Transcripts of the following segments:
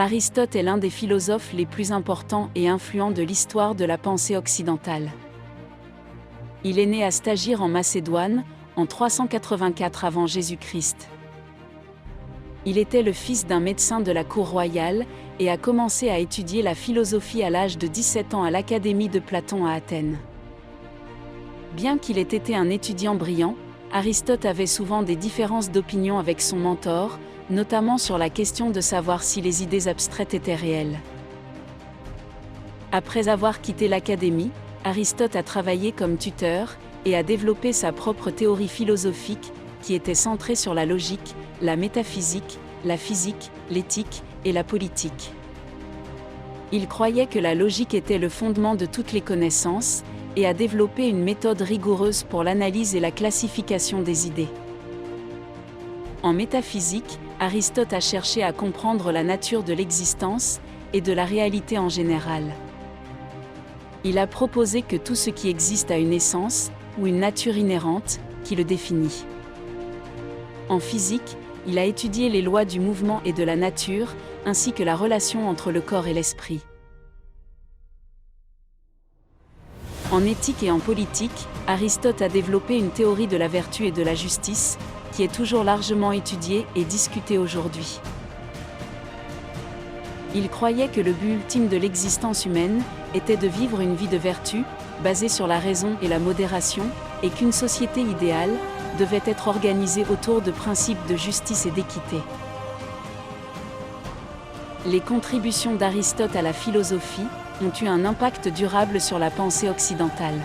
Aristote est l'un des philosophes les plus importants et influents de l'histoire de la pensée occidentale. Il est né à Stagir en Macédoine, en 384 avant Jésus-Christ. Il était le fils d'un médecin de la cour royale et a commencé à étudier la philosophie à l'âge de 17 ans à l'Académie de Platon à Athènes. Bien qu'il ait été un étudiant brillant, Aristote avait souvent des différences d'opinion avec son mentor, notamment sur la question de savoir si les idées abstraites étaient réelles. Après avoir quitté l'Académie, Aristote a travaillé comme tuteur et a développé sa propre théorie philosophique qui était centrée sur la logique, la métaphysique, la physique, l'éthique et la politique. Il croyait que la logique était le fondement de toutes les connaissances et a développé une méthode rigoureuse pour l'analyse et la classification des idées. En métaphysique, Aristote a cherché à comprendre la nature de l'existence et de la réalité en général. Il a proposé que tout ce qui existe a une essence, ou une nature inhérente, qui le définit. En physique, il a étudié les lois du mouvement et de la nature, ainsi que la relation entre le corps et l'esprit. En éthique et en politique, Aristote a développé une théorie de la vertu et de la justice, qui est toujours largement étudiée et discutée aujourd'hui. Il croyait que le but ultime de l'existence humaine était de vivre une vie de vertu, basée sur la raison et la modération, et qu'une société idéale devait être organisée autour de principes de justice et d'équité. Les contributions d'Aristote à la philosophie ont eu un impact durable sur la pensée occidentale.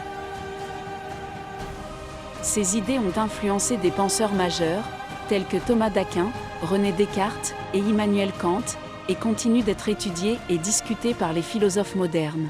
Ses idées ont influencé des penseurs majeurs, tels que Thomas d'Aquin, René Descartes et Immanuel Kant, et continuent d'être étudiées et discutées par les philosophes modernes.